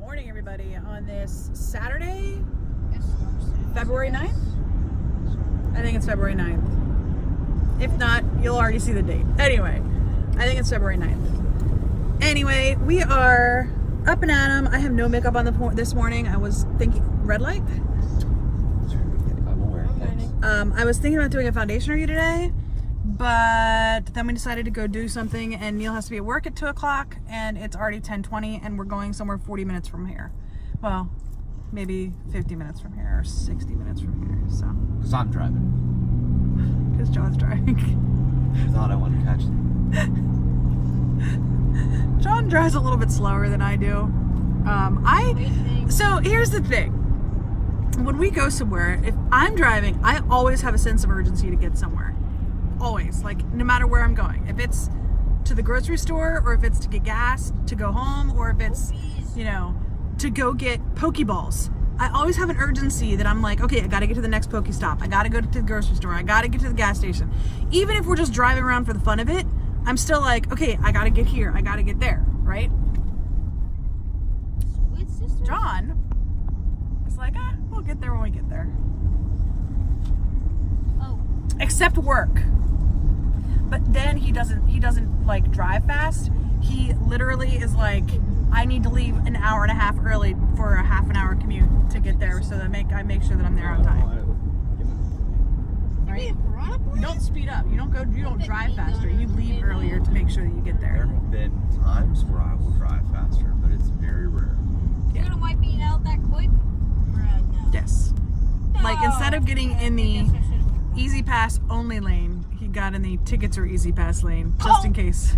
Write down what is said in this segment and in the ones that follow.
morning, everybody, on this Saturday, February 9th? I think it's February 9th. If not, you'll already see the date. Anyway, I think it's February 9th. Anyway, we are up and at 'em. I have no makeup on this morning. I was thinking, red light? I'm aware, thanks. I was thinking about doing a foundation review today, but then we decided to go do something, and Neil has to be at work at 2 o'clock, and it's already 10:20, and we're going somewhere 40 minutes from here. Well, maybe 50 minutes from here, or 60 minutes from here, so. Because I'm driving. Because John's driving. I thought I wanted to catch them. John drives a little bit slower than I do. So here's the thing. When we go somewhere, if I'm driving, I always have a sense of urgency to get somewhere. Always, like no matter where I'm going. If it's to the grocery store, or if it's to get gas to go home, or if it's, you know, to go get Pokeballs. I always have an urgency that I'm like, okay, I gotta get to the next Pokestop. I gotta go to the grocery store. I gotta get to the gas station. Even if we're just driving around for the fun of it, I'm still like, okay, I gotta get here. I gotta get there, right? John is like, we'll get there when we get there. Oh. Except work. But then he doesn't like drive fast. He literally is like, I need to leave an hour and a half early for a half an hour commute to get there, so that I make sure that I'm there on time. Right? You don't speed up. You don't drive faster. You leave earlier to make sure that you get There there. have been times where I will drive faster, but it's very rare. You're gonna wipe me out that quick? No. Yes. Like No. instead of getting in the I guess I should've- Easy Pass only lane, he got in the tickets or Easy Pass lane, just in case.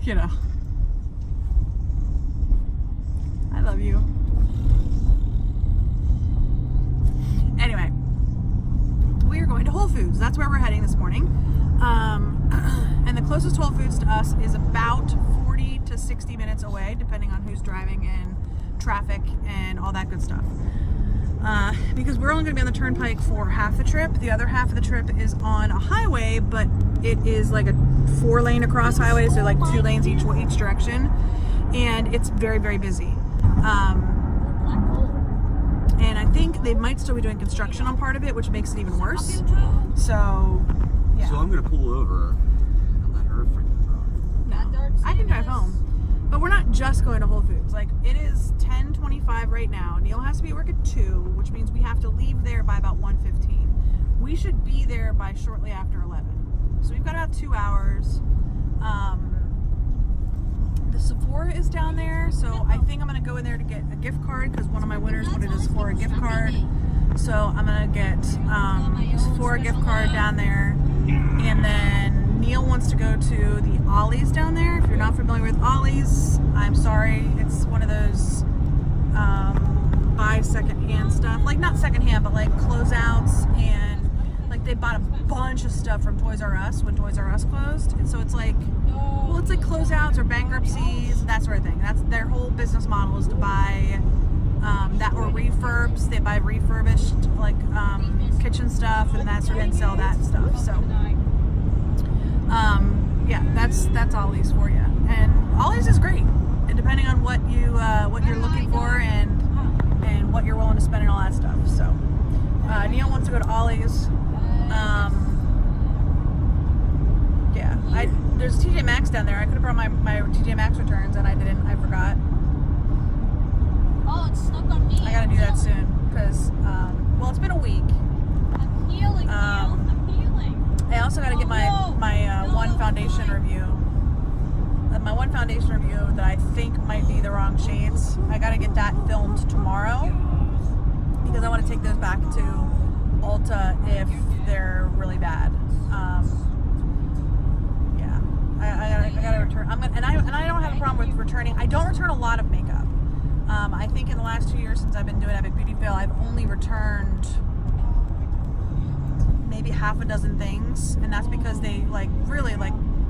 You know. I love you. Anyway, we are going to Whole Foods. That's where we're heading this morning. And the closest Whole Foods to us is about 40 to 60 minutes away, depending on who's driving and traffic and all that good stuff. Because we're only going to be on the turnpike for half the trip. The other half of the trip is on a highway, but it is like a 4-lane across highway, so like 2 lanes each direction. And it's very, very busy. And I think they might still be doing construction on part of it, which makes it even worse. So, yeah. So I'm going to pull over and let her freaking drive. No, I can drive home. But we're not just going to Whole Foods. Like, it is 10:25 right now. Neil has to be at work at 2, which means we have to leave there by about 1:15. We should be there by shortly after 11. So we've got about 2 hours. The Sephora is down there, so I think I'm going to go in there to get a gift card, because one of my winners wanted a Sephora gift card. So I'm going to get a Sephora gift card down there. And then Neil wants to go to the Ollie's down there. If you're not familiar with Ollie's, I'm sorry. It's one of those buy secondhand stuff. Like, not secondhand, but like closeouts, and like they bought a bunch of stuff from Toys R Us when Toys R Us closed. And so it's like, well, it's like closeouts or bankruptcies, that sort of thing. That's their whole business model, is to buy that, or refurbs. They buy refurbished like kitchen stuff and that sort of, and sell that stuff. So yeah, that's Ollie's for you. And Ollie's is great, and depending on what you're looking for and what you're willing to spend and all that stuff. So Neil wants to go to Ollie's. Yeah, there's TJ Maxx down there. I could have brought my TJ Maxx returns, and I didn't. I forgot. Oh, it's stuck on me. I gotta do that soon, because well, it's been a week. I'm healing, I'm healing. I also gotta get my one foundation review. My one foundation review that I think might be the wrong shades. I gotta get that filmed tomorrow, because I want to take those back to Ulta if they're really bad. I gotta return. And I don't have a problem with returning. I don't return a lot of makeup. I think in the last 2 years since I've been doing Epic Beauty Fail, I've only returned maybe half a dozen things, and that's because they really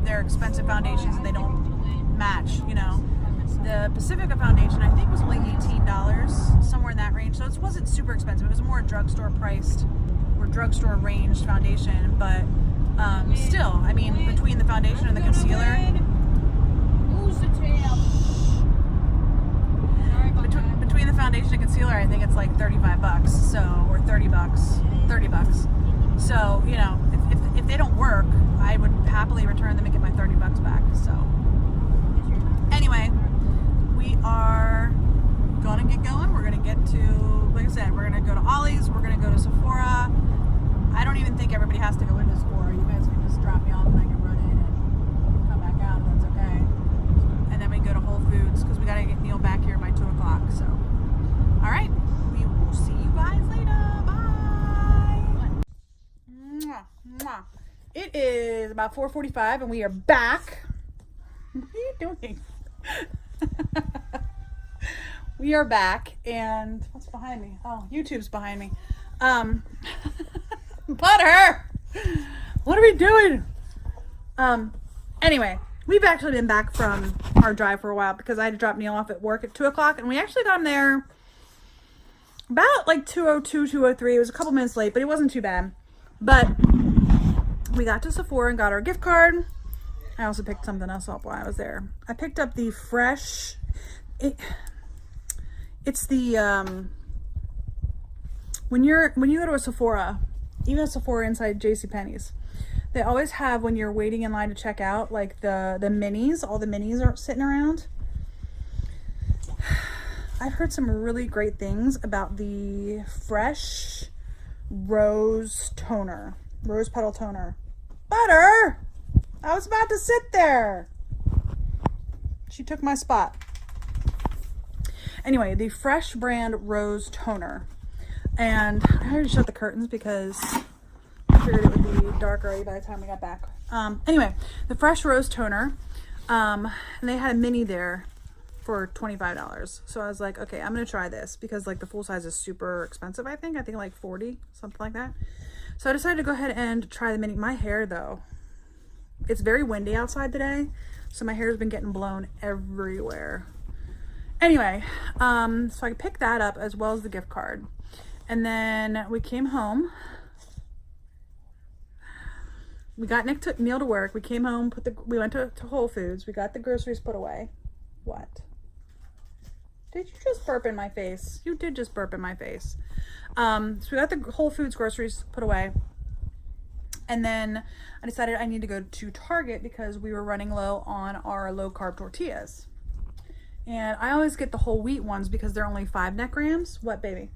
they're expensive foundations and they don't match. You know, the Pacifica foundation I think was only $18, somewhere in that range. So it wasn't super expensive. It was more drugstore priced or drugstore ranged foundation, but. Still, I mean, between the foundation and the concealer, Who's the tail? Sorry about that. like 35 bucks, so, or 30 bucks, 30 bucks. So, you know, if they don't work, I would happily return them and get my 30 bucks back. So anyway, we are gonna get going. We're gonna get to, like I said, we're gonna go to Ollie's, we're gonna go to Sephora. I don't even think everybody has to go into Sephora. You guys can just drop me off and I can run in and come back out, that's okay. And then we go to Whole Foods because we gotta get Neil back here by 2 o'clock. So, all right, we will see you guys later. Bye. Mwah, mwah. It is about 4:45 and we are back. What are you doing? We are back, and what's behind me? Oh, YouTube's behind me. Butter! What are we doing? Anyway, we've actually been back from our drive for a while because I had to drop Neil off at work at 2 o'clock, and we actually got him there about like 2:02, 2:03. It was a couple minutes late, but it wasn't too bad. But we got to Sephora and got our gift card. I also picked something else up while I was there. I picked up the fresh... It's the... When you go to a Sephora, even a Sephora inside JCPenney's, they always have, when you're waiting in line to check out, like the minis, all the minis are sitting around. I've heard some really great things about the fresh rose petal toner. Butter! I was about to sit there. She took my spot. Anyway, the Fresh brand rose toner. And I already shut the curtains because I figured it would be dark already by the time we got back. Anyway, the Fresh rose toner. And they had a mini there for $25. So I was like, okay, I'm going to try this because like the full size is super expensive, I think like 40, something like that. So I decided to go ahead and try the mini. My hair though, it's very windy outside today. So my hair has been getting blown everywhere. Anyway, so I picked that up as well as the gift card. And then we came home. We got Nick took Neil to work. We came home, we went to Whole Foods. We got the groceries put away. What? Did you just burp in my face? You did just burp in my face. So we got the Whole Foods groceries put away. And then I decided I need to go to Target because we were running low on our low carb tortillas. And I always get the whole wheat ones because they're only 5 net grams. What, baby?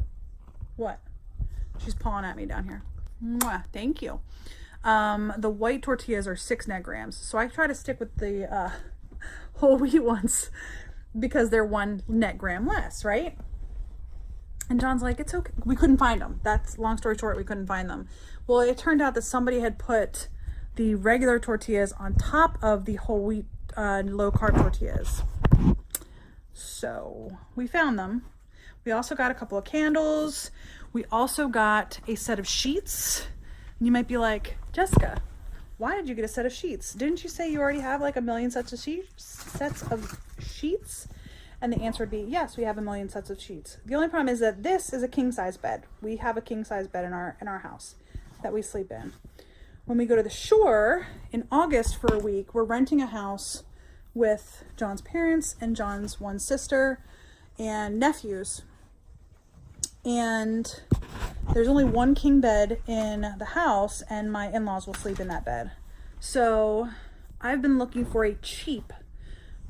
What? She's pawing at me down here. Mwah, thank you. The white tortillas are 6 net grams. So I try to stick with the whole wheat ones because they're 1 net gram less, right? And John's like, it's okay. We couldn't find them. That's long story short, we couldn't find them. Well, it turned out that somebody had put the regular tortillas on top of the whole wheat low carb tortillas. So we found them. We also got a couple of candles. We also got a set of sheets. And you might be like, Jessica, why did you get a set of sheets? Didn't you say you already have like 1 million sets of sheets? And the answer would be, yes, we have 1 million sets of sheets. The only problem is that this is a king size bed. We have a king size bed in our house that we sleep in. When we go to the shore in August for a week, we're renting a house with John's parents and John's one sister and nephews. And there's only 1 king bed in the house and my in-laws will sleep in that bed. So I've been looking for a cheap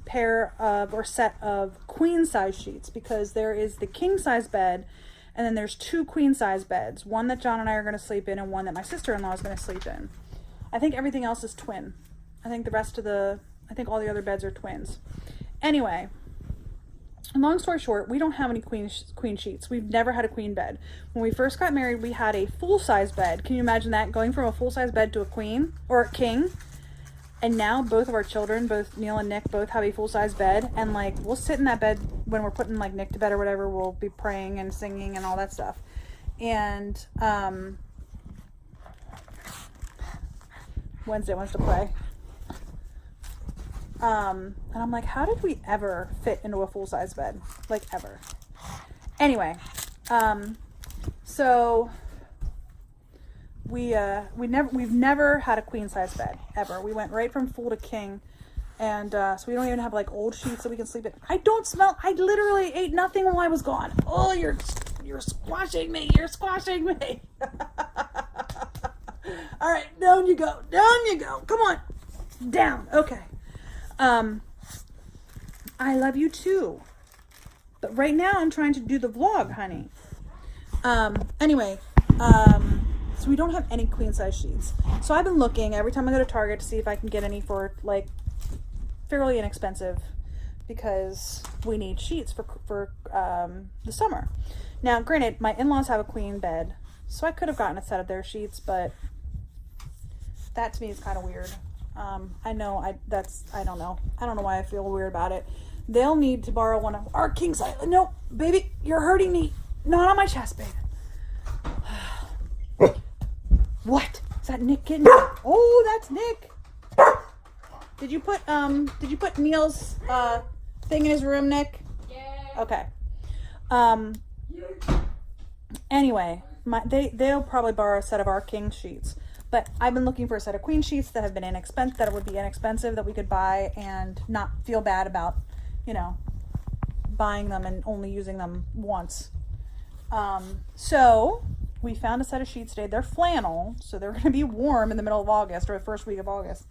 pair of or set of queen size sheets because there is the king size bed and then there's 2 queen size beds, one that John and I are going to sleep in and one that my sister-in-law is going to sleep in. I think everything else is twin. I think all the other beds are twins. Anyway, long story short, we don't have any queen sheets. We've never had a queen bed. When we first got married, we had a full-size bed. Can you imagine that? Going from a full-size bed to a queen or a king. And now both of our children, both Neil and Nick, both have a full-size bed. And like, we'll sit in that bed when we're putting like Nick to bed or whatever. We'll be praying and singing and all that stuff. And Wednesday wants to play. And I'm like, how did we ever fit into a full-size bed? Like, ever. Anyway, so we've never had a queen-size bed, ever. We went right from full to king, and so we don't even have like old sheets that we can sleep in. I literally ate nothing while I was gone. Oh, you're You're squashing me. You're squashing me. All right, down you go. Down you go. Come on. Down. Okay. I love you too. But right now I'm trying to do the vlog, honey. Anyway, so we don't have any queen size sheets. So I've been looking every time I go to Target to see if I can get any for like fairly inexpensive, because we need sheets for the summer. Now, granted, my in-laws have a queen bed, so I could have gotten a set of their sheets, but that to me is kind of weird. I know I don't know. I don't know why I feel weird about it. They'll need to borrow one of our king size. No, baby, you're hurting me. Not on my chest, baby. What? Is that Nick getting? Oh, that's Nick. Did you put Neil's thing in his room, Nick? Yeah. Okay. Anyway, they'll probably borrow a set of our king sheets. But I've been looking for a set of queen sheets that have been inexpensive, that would be inexpensive, that we could buy and not feel bad about, you know, buying them and only using them once. So we found a set of sheets today. They're flannel, so they're going to be warm in the middle of August or the first week of August.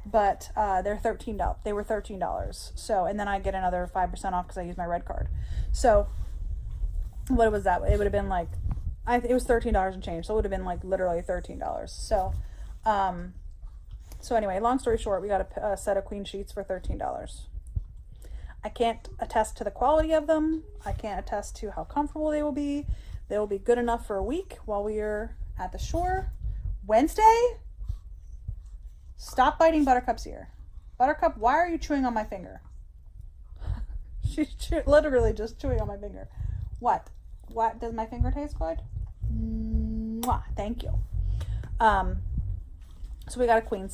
But they're $13. They were $13. So, and then I get another 5% off because I use my red card. So what was that? It would have been like, it was $13 and change. So it would have been like literally $13. So, so anyway, long story short, we got a set of queen sheets for $13. I can't attest to the quality of them. I can't attest to how comfortable they will be. They will be good enough for a week while we are at the shore. Wednesday? Stop biting Buttercup's ear. Buttercup, why are you chewing on my finger? She's literally just chewing on my finger. What? What? Does my finger taste good? Mwah, thank you. So we got a queen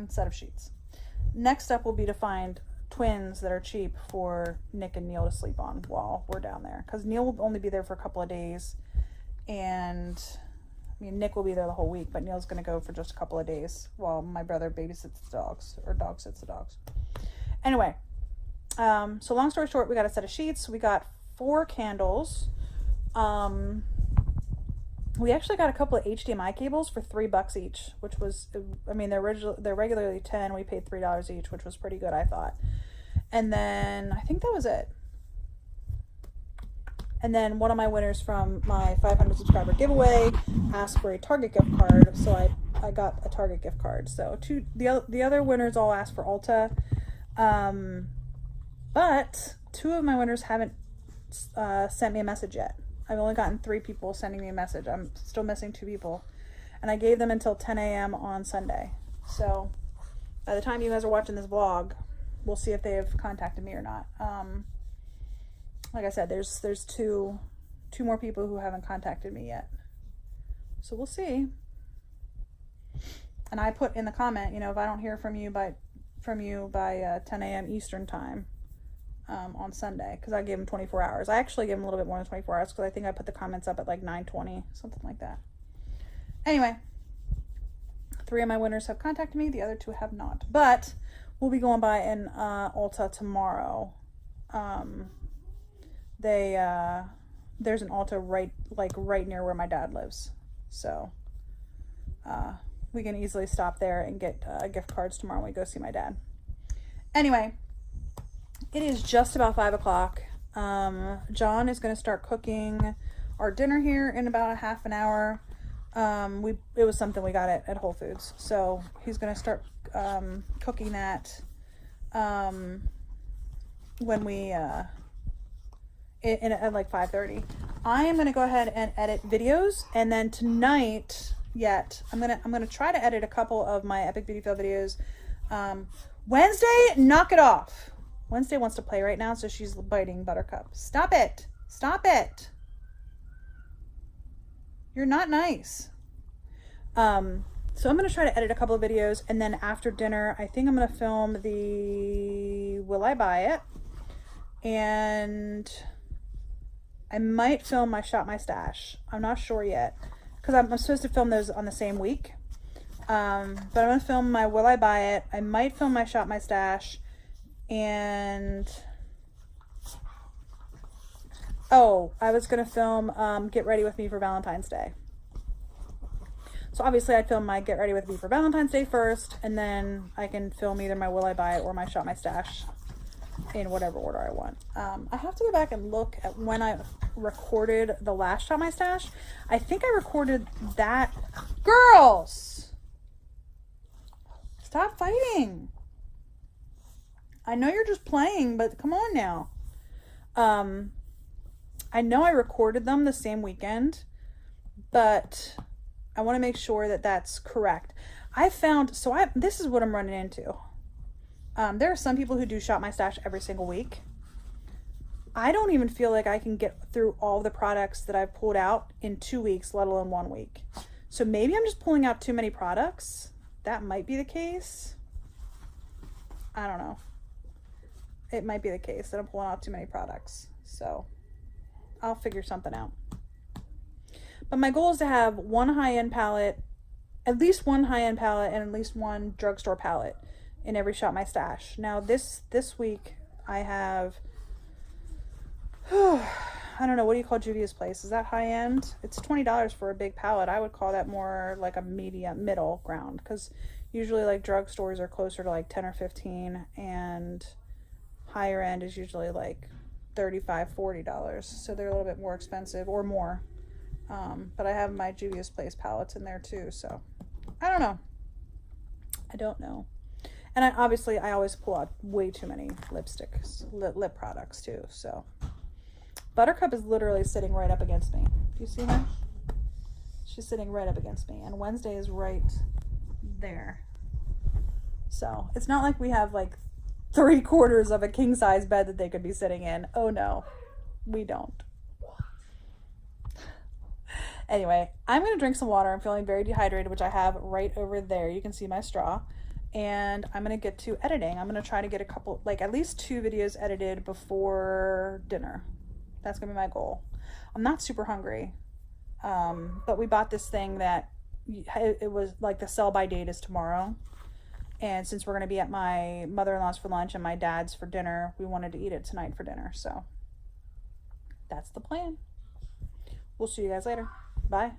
set of sheets. Next up will be to find twins that are cheap for Nick and Neil to sleep on while we're down there, because Neil will only be there for a couple of days, and I mean Nick will be there the whole week, but Neil's going to go for just a couple of days while my brother babysits the dogs, or dog sits the dogs. Anyway, so long story short, we got a set of sheets. We got 4 candles. We actually got a couple of HDMI cables for $3 each, which was, I mean, they're regularly $10. We paid $3 each, which was pretty good, I thought. And then I think that was it. And then one of my winners from my 500 subscriber giveaway asked for a Target gift card, so I got a Target gift card. So the other winners all asked for Ulta, but 2 of my winners haven't sent me a message yet. I've only gotten 3 people sending me a message. I'm still missing 2 people. And I gave them until 10 a.m. on Sunday. So by the time you guys are watching this vlog, we'll see if they have contacted me or not. Like I said, there's two more people who haven't contacted me yet. So we'll see. And I put in the comment, you know, if I don't hear from you by 10 a.m. Eastern time, on Sunday, because I gave them 24 hours. I actually gave them a little bit more than 24 hours because I think I put the comments up at like 9:20, something like that. Anyway, 3 of my winners have contacted me. The other 2 have not. But we'll be going by in Ulta tomorrow. There's an Ulta right near where my dad lives. So we can easily stop there and get gift cards tomorrow when we go see my dad. Anyway, it is just about 5 o'clock. John is going to start cooking our dinner here in about a half an hour. It was something we got at Whole Foods. So he's going to start cooking that when we at like 5:30. I am going to go ahead and edit videos, and then tonight I'm going to try to edit a couple of my Epic Beauty Fail videos. Wednesday, knock it off. Wednesday wants to play right now, so she's biting Buttercup. Stop it. Stop it. You're not nice. So I'm going to try to edit a couple of videos, and then after dinner, I think I'm going to film the Will I Buy It? And I might film my Shop My Stash. I'm not sure yet, because I'm supposed to film those on the same week. But I'm going to film my Will I Buy It? I might film my Shop My Stash. And Oh, I was gonna film Get Ready With Me for Valentine's Day. So obviously I'd film my Get Ready With Me for Valentine's Day first, and then I can film either my Will I Buy It or my Shop My Stash in whatever order I want. I have to go back and look at when I recorded the last Shop My Stash. I think I recorded that. Girls! Stop fighting. I know you're just playing, but come on now. I know I recorded them the same weekend, but I want to make sure that that's correct. This is what I'm running into. There are some people who do Shop My Stash every single week. I don't even feel like I can get through all the products that I've pulled out in 2 weeks, let alone 1 week. So maybe I'm just pulling out too many products. That might be the case. I don't know. It might be the case that I'm pulling out too many products. So I'll figure something out. But my goal is to have one high-end palette, at least one high-end palette, and at least one drugstore palette in every Shop My Stash. Now this week I have, I don't know, what do you call Juvia's Place? Is that high-end? It's $20 for a big palette. I would call that more like a medium, middle ground, because usually like drugstores are closer to like 10 or 15, and higher end is usually like $35, $40. So they're a little bit more expensive or more. But I have my Juvia's Place palettes in there too, so I don't know. I don't know. And I always pull out way too many lipsticks, lip products too, so. Buttercup is literally sitting right up against me. Do you see her? She's sitting right up against me, and Wednesday is right there. So it's not like we have like 3/4 of a king size bed that they could be sitting in. Oh no, we don't. Anyway, I'm going to drink some water. I'm feeling very dehydrated, which I have right over there. You can see my straw. And I'm going to get to editing. I'm going to try to get a couple, like at least 2 videos edited before dinner. That's going to be my goal. I'm not super hungry. But we bought this thing that it was like the sell by date is tomorrow. And since we're going to be at my mother-in-law's for lunch and my dad's for dinner, we wanted to eat it tonight for dinner. So that's the plan. We'll see you guys later. Bye.